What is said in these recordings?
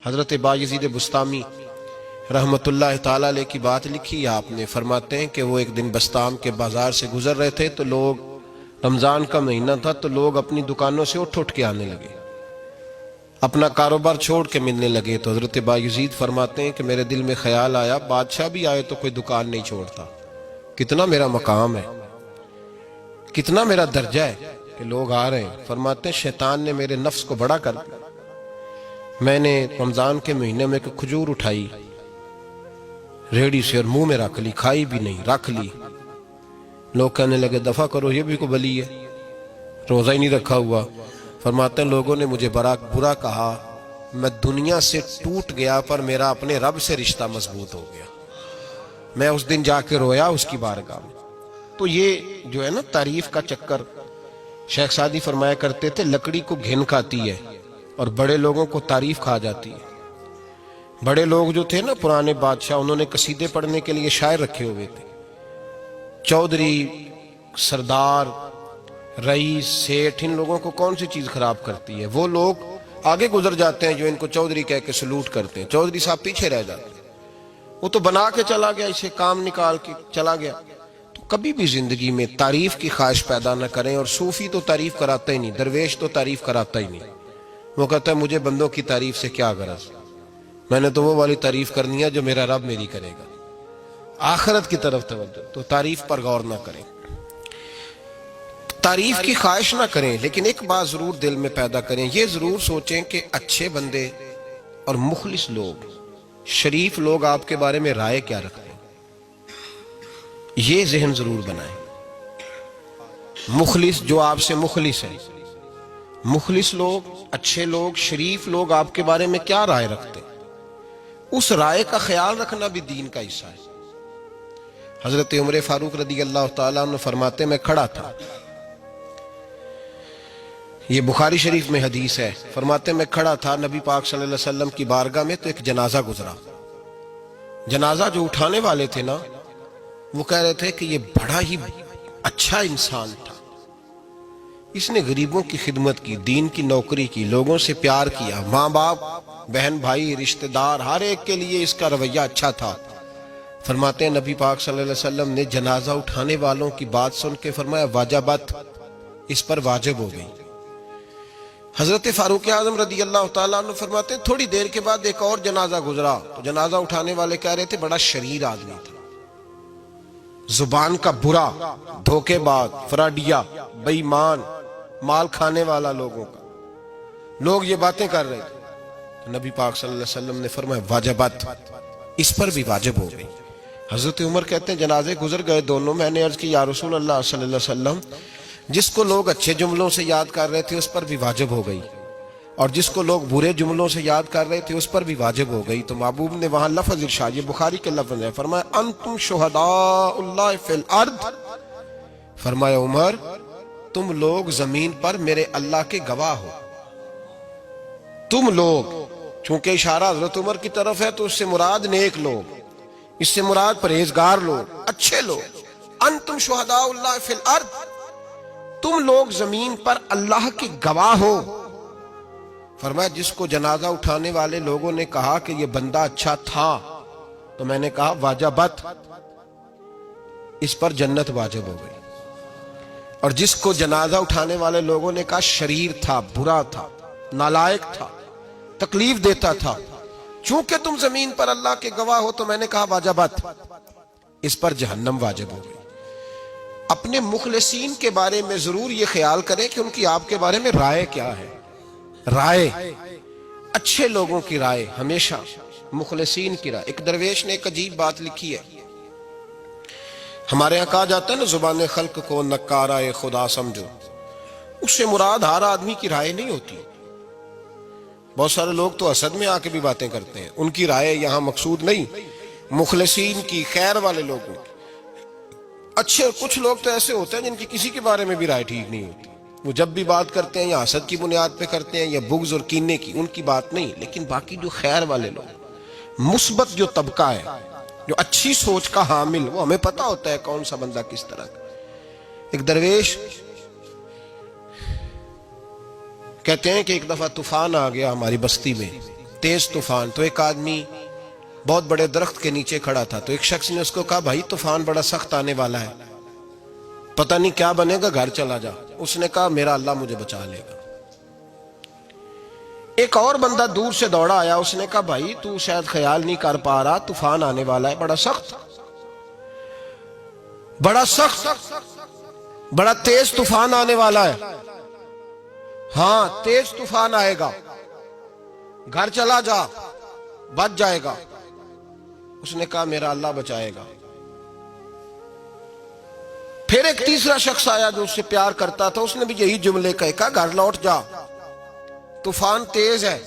حضرت بایزید بسطامی رحمت اللہ تعالیٰ علیہ کی بات لکھی آپ نے، فرماتے ہیں کہ وہ ایک دن بسطام کے بازار سے گزر رہے تھے تو لوگ، رمضان کا مہینہ تھا تو لوگ اپنی دکانوں سے اٹھ کے آنے لگے، اپنا کاروبار چھوڑ کے ملنے لگے۔ تو حضرت بایزید فرماتے ہیں کہ میرے دل میں خیال آیا، بادشاہ بھی آئے تو کوئی دکان نہیں چھوڑتا، کتنا میرا مقام ہے، کتنا میرا درجہ ہے کہ لوگ آ رہے ہیں۔ فرماتے ہیں شیطان نے میرے نفس کو بڑا کر دیا، میں نے رمضان کے مہینے میں ایک کھجور اٹھائی ریڑھی سے اور منہ میں رکھ لی، کھائی بھی نہیں، رکھ لی۔ لوگ کہنے لگے دفع کرو، یہ بھی کو بلی ہے، روزہ ہی نہیں رکھا ہوا۔ فرماتے ہیں لوگوں نے مجھے برا کہا، میں دنیا سے ٹوٹ گیا پر میرا اپنے رب سے رشتہ مضبوط ہو گیا۔ میں اس دن جا کے رویا اس کی بارگاہ میں۔ تو یہ جو ہے نا تعریف کا چکر، شیخ سعدی فرمایا کرتے تھے لکڑی کو گھن کھاتی ہے اور بڑے لوگوں کو تعریف کھا جاتی ہے۔ بڑے لوگ جو تھے نا پرانے بادشاہ، انہوں نے قصیدے پڑھنے کے لیے شاعر رکھے ہوئے تھے، چودھری، سردار، رئیس، سیٹھ، ان لوگوں کو کون سی چیز خراب کرتی ہے؟ وہ لوگ آگے گزر جاتے ہیں جو ان کو چودھری کہہ کے سلوٹ کرتے ہیں، چودھری صاحب پیچھے رہ جاتے ہیں۔ وہ تو بنا کے چلا گیا، اسے کام نکال کے چلا گیا۔ تو کبھی بھی زندگی میں تعریف کی خواہش پیدا نہ کریں، اور صوفی تو تعریف کراتا ہی نہیں، درویش تو تعریف کراتا ہی نہیں۔ وہ کہتا ہے مجھے بندوں کی تعریف سے کیا غرض، میں نے تو وہ والی تعریف کرنی ہے جو میرا رب میری کرے گا۔ آخرت کی طرف توجہ، تو تعریف پر غور نہ کریں، تعریف کی خواہش نہ کریں، لیکن ایک بات ضرور دل میں پیدا کریں، یہ ضرور سوچیں کہ اچھے بندے اور مخلص لوگ، شریف لوگ آپ کے بارے میں رائے کیا رکھتے ہیں، یہ ذہن ضرور بنائیں۔ مخلص جو آپ سے مخلص ہے، مخلص لوگ، اچھے لوگ، شریف لوگ آپ کے بارے میں کیا رائے رکھتے ہیں، اس رائے کا خیال رکھنا بھی دین کا حصہ ہے۔ حضرت عمر فاروق رضی اللہ تعالیٰ عنہ فرماتے میں کھڑا تھا، یہ بخاری شریف میں حدیث ہے، فرماتے میں کھڑا تھا نبی پاک صلی اللہ علیہ وسلم کی بارگاہ میں، تو ایک جنازہ گزرا۔ جنازہ جو اٹھانے والے تھے نا، وہ کہہ رہے تھے کہ یہ بڑا ہی اچھا انسان تھا، اس نے غریبوں کی خدمت کی، دین کی نوکری کی، لوگوں سے پیار کیا، ماں باپ، بہن بھائی، رشتہ دار، ہر ایک کے لیے اس کا رویہ اچھا تھا۔ فرماتے ہیں نبی پاک صلی اللہ علیہ وسلم نے جنازہ اٹھانے والوں کی بات سن کے فرمایا واجبت، اس پر واجب ہو گئی۔ حضرت فاروق اعظم رضی اللہ تعالیٰ عنہ فرماتے ہیں تھوڑی دیر کے بعد ایک اور جنازہ گزرا، تو جنازہ اٹھانے والے کہہ رہے تھے بڑا شریر آدمی تھا، زبان کا برا، دھوکے باز، فراڈیا، بے ایمان، مال کھانے والا لوگوں کا، لوگ یہ باتیں کر رہے تھے۔ نبی پاک صلی اللہ علیہ وسلم نے فرمایا واجبت، اس پر بھی واجب ہو گئی۔ حضرت عمر کہتے ہیں جنازے گزر گئے دونوں، میں نے عرض کی یا رسول اللہ صلی اللہ علیہ وسلم، جس کو لوگ اچھے جملوں سے یاد کر رہے تھے اس پر بھی واجب ہو گئی، اور جس کو لوگ برے جملوں سے یاد کر رہے تھے اس پر بھی واجب ہو گئی۔ تو محبوب نے وہاں لفظ ارشاد، یہ بخاری کے لفظ ہے، فرمایا انتم شہداء اللہ فی الارض، فرمایا عمر تم لوگ زمین پر میرے اللہ کے گواہ ہو، تم لوگ، چونکہ اشارہ حضرت عمر کی طرف ہے تو اس سے مراد نیک لوگ، اس سے مراد پرہیزگار لوگ، اچھے لوگ۔ انتم شہداء اللہ فی الارض، تم لوگ زمین پر اللہ کے گواہ ہو۔ فرمایا جس کو جنازہ اٹھانے والے لوگوں نے کہا کہ یہ بندہ اچھا تھا، تو میں نے کہا واجبت، اس پر جنت واجب ہو گئی۔ اور جس کو جنازہ اٹھانے والے لوگوں نے کہا شریر تھا، برا تھا، نالائق تھا، تکلیف دیتا تھا، چونکہ تم زمین پر اللہ کے گواہ ہو، تو میں نے کہا واجبت، اس پر جہنم واجب ہو گئی۔ اپنے مخلصین کے بارے میں ضرور یہ خیال کریں کہ ان کی آپ کے بارے میں رائے کیا ہے۔ رائے، اچھے لوگوں کی رائے، ہمیشہ مخلصین کی رائے۔ ایک درویش نے ایک عجیب بات لکھی ہے، ہمارے یہاں کہا جاتا ہے نا زبان خلق کو نکارہ خدا سمجھو، اس سے مراد ہر آدمی کی رائے نہیں ہوتی۔ بہت سارے لوگ تو حسد میں آ کے بھی باتیں کرتے ہیں، ان کی رائے یہاں مقصود نہیں، مخلصین کی، خیر والے لوگوں کی۔ اچھے کچھ لوگ تو ایسے ہوتے ہیں جن کی کسی کے بارے میں بھی رائے ٹھیک نہیں ہوتی، وہ جب بھی بات کرتے ہیں یا حسد کی بنیاد پہ کرتے ہیں یا بغض اور کینے کی، ان کی بات نہیں۔ لیکن باقی جو خیر والے لوگ، مثبت جو طبقہ ہے، جو اچھی سوچ کا حامل، وہ ہمیں پتہ ہوتا ہے کون سا بندہ کس طرح کا۔ ایک درویش کہتے ہیں کہ ایک دفعہ طوفان آ گیا ہماری بستی میں، تیز طوفان. تو ایک آدمی بہت بڑے درخت کے نیچے کھڑا تھا, تو ایک شخص نے اس کو کہا بھائی طوفان بڑا سخت آنے والا ہے, پتہ نہیں کیا بنے گا, گھر چلا جا. اس نے کہا میرا اللہ مجھے بچا لے گا. ایک اور بندہ دور سے دوڑا آیا, اس نے کہا بھائی تو شاید خیال نہیں کر پا رہا, طوفان آنے والا ہے بڑا سخت, بڑا تیز طوفان آنے والا ہے. ہاں تیز طوفان آئے گا, گھر چلا جا, بچ جائے گا. اس نے کہا میرا اللہ بچائے گا. پھر ایک تیسرا شخص آیا جو اس سے پیار کرتا تھا, اس نے بھی یہی جملے کہا گھر لوٹ جا, طوفان تیز ہے,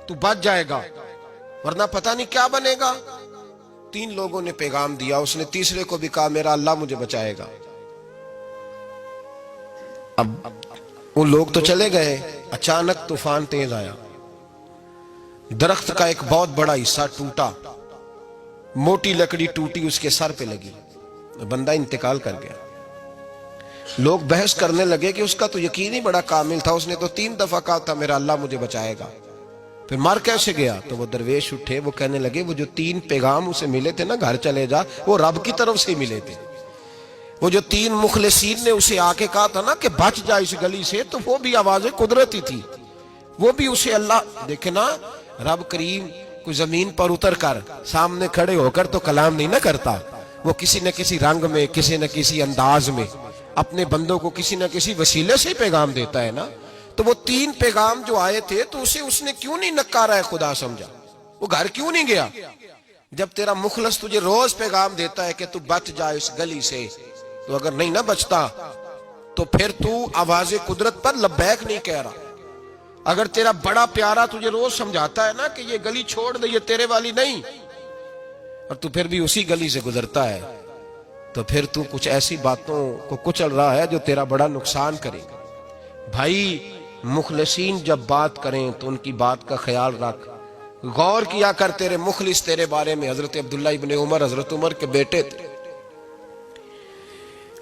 تو بچ جائے گا ورنہ پتہ نہیں کیا بنے گا. 3 لوگوں نے پیغام دیا, اس نے تیسرے کو بھی کہا میرا اللہ مجھے بچائے گا. اب وہ لوگ تو چلے گئے, اچانک طوفان تیز آیا, درخت کا ایک بہت بڑا حصہ ٹوٹا, موٹی لکڑی ٹوٹی اس کے سر پہ لگی, بندہ انتقال کر گیا. لوگ بحث کرنے لگے کہ اس کا تو یقین ہی بڑا کامل تھا, اس نے تو 3 دفعہ کہا تھا میرا اللہ مجھے بچائے گا, پھر مر کیسے گیا؟ تو وہ درویش اٹھے, وہ کہنے لگے وہ جو 3 پیغام اسے ملے تھے نا گھر چلے جا, وہ رب کی طرف سے ملے تھے. وہ جو 3 مخلصین نے اسے آ کے کہا تھا نا کہ بچ جا اس گلی سے, تو وہ بھی آوازیں قدرتی تھی, وہ بھی اسے اللہ. دیکھے نا رب کریم کوئی زمین پر اتر کر سامنے کھڑے ہو کر تو کلام نہیں نہ کرتا, وہ کسی نہ کسی رنگ میں, کسی نہ کسی انداز میں اپنے بندوں کو کسی نہ کسی وسیلے سے پیغام دیتا ہے نا. تو وہ 3 پیغام جو آئے تھے تو اسے اس نے کیوں نہیں نکارا ہے خدا سمجھا, وہ گھر کیوں نہیں گیا؟ جب تیرا مخلص تجھے روز پیغام دیتا ہے کہ تو بچ جا اس گلی سے, تو اگر نہیں نہ بچتا تو پھر تو آواز قدرت پر لبیک نہیں کہہ رہا. اگر تیرا بڑا پیارا تجھے روز سمجھاتا ہے نا کہ یہ گلی چھوڑ دے, یہ تیرے والی نہیں, اور تو پھر بھی اسی گلی سے گزرتا ہے, تو پھر تو کچھ ایسی باتوں کو کچل رہا ہے جو تیرا بڑا نقصان کرے گا. بھائی مخلصین جب بات کریں تو ان کی بات کا خیال رکھ, غور کیا کر. تیرے مخلص تیرے بارے میں حضرت عبداللہ ابن عمر, حضرت عمر کے بیٹے تھے.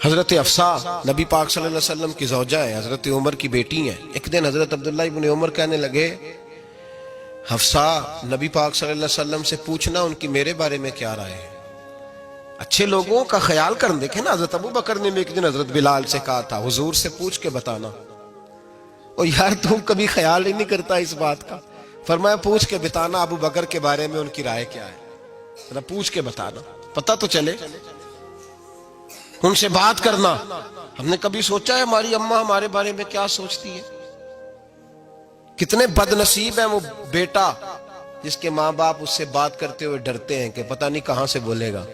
حضرت حفصہ نبی پاک صلی اللہ علیہ وسلم کی زوجہ ہے, حضرت عمر کی بیٹی ہیں. ایک دن حضرت عبداللہ ابن عمر کہنے لگے حفصہ نبی پاک صلی اللہ علیہ وسلم سے پوچھنا ان کی میرے بارے میں کیا رائے ہے, اچھے لوگوں کا خیال کرنے. دیکھیں نا حضرت ابو بکر نے بھی ایک دن حضرت بلال سے کہا تھا حضور سے پوچھ کے بتانا, اور یار تم کبھی خیال ہی نہیں کرتا اس بات کا. فرمایا پوچھ کے بتانا ابو بکر کے بارے میں ان کی رائے کیا ہے, پوچھ کے بتانا, پتہ تو چلے, ان سے بات کرنا. ہم نے کبھی سوچا ہے ہماری اماں ہمارے بارے میں کیا سوچتی ہے؟ کتنے بد نصیب ہیں وہ بیٹا جس کے ماں باپ اس سے بات کرتے ہوئے ڈرتے ہیں کہ پتہ نہیں کہاں سے بولے گا.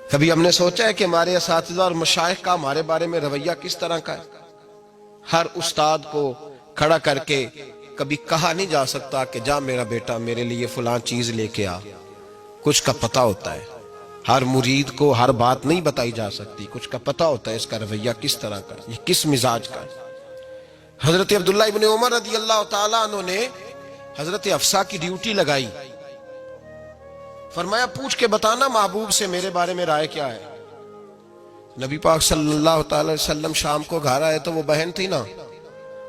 کبھی ہم نے سوچا ہے کہ ہمارے اساتذہ اور مشائخ کا ہمارے بارے میں رویہ کس طرح کا ہے؟ ہر استاد کو کھڑا کر کے کبھی کہا نہیں جا سکتا کہ جا میرا بیٹا میرے لیے فلاں چیز لے کے آ. کچھ کا پتہ ہوتا ہے, ہر مرید کو ہر بات نہیں بتائی جا سکتی, کچھ کا پتہ ہوتا ہے اس کا رویہ کس طرح کا, یہ کس مزاج کا ہے. حضرت عبداللہ ابن عمر رضی اللہ تعالیٰ عنہ نے حضرت حفصہ کی ڈیوٹی لگائی, فرمایا پوچھ کے بتانا محبوب سے میرے بارے میں رائے کیا ہے. نبی پاک صلی اللہ تعالی وسلم شام کو گھر آئے تو وہ بہن تھی نا,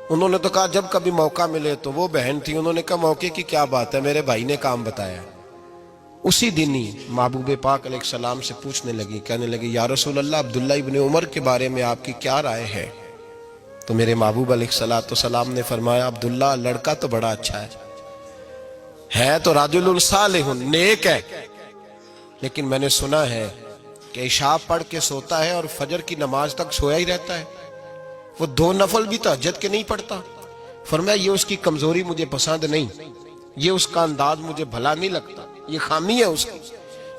انہوں نے تو کہا جب کبھی موقع ملے تو وہ بہن تھی, انہوں نے کہا موقع کی کیا بات ہے, میرے بھائی نے کام بتایا. اسی دن ہی محبوب پاک علیہ السلام سے پوچھنے لگی, کہنے لگی یا رسول اللہ عبداللہ ابن عمر کے بارے میں آپ کی کیا رائے ہے؟ تو میرے محبوب علیہ السلام نے فرمایا عبداللہ لڑکا تو بڑا اچھا ہے تو رجل صالح, نیک ہے, لیکن میں نے سنا ہے کہ عشاء پڑھ کے سوتا ہے اور فجر کی نماز تک سویا ہی رہتا ہے, وہ 2 نفل بھی تہجد کے نہیں پڑھتا. فرمایا یہ اس کی کمزوری مجھے پسند نہیں, یہ اس کا انداز مجھے بھلا نہیں لگتا, یہ خامی ہے اس کی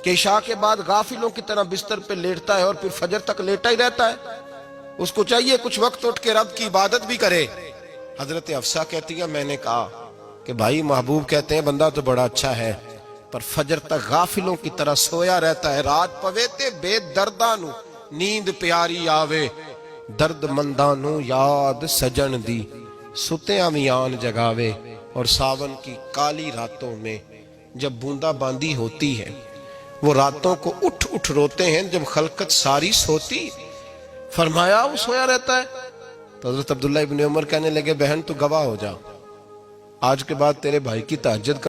کہ عشاء کے بعد غافلوں کی طرح بستر پہ لیٹتا ہے اور پھر فجر تک لیٹا ہی رہتا ہے. اس کو چاہیے کچھ وقت اٹھ کے رب کی عبادت بھی کرے. حضرت حفصہ کہتی ہے میں نے کہا کہ بھائی محبوب کہتے ہیں بندہ تو بڑا اچھا ہے پر فجر تک غافلوں کی طرح سویا رہتا ہے. رات پویتے بے دردانو نیند پیاری آوے, درد مندانو یاد سجن دی ستیاں میان جگاوے. اور ساون کی کالی راتوں میں جب بوندا باندی ہوتی ہے وہ راتوں کو اٹھ اٹھ روتے ہیں جب خلقت ساری سوتی. فرمایا وہ سویا رہتا ہے. تو حضرت عبداللہ ابن عمر کہنے لگے بہن تو گواہ ہو جا, آج کے بعد تیرے بھائی کی تہجد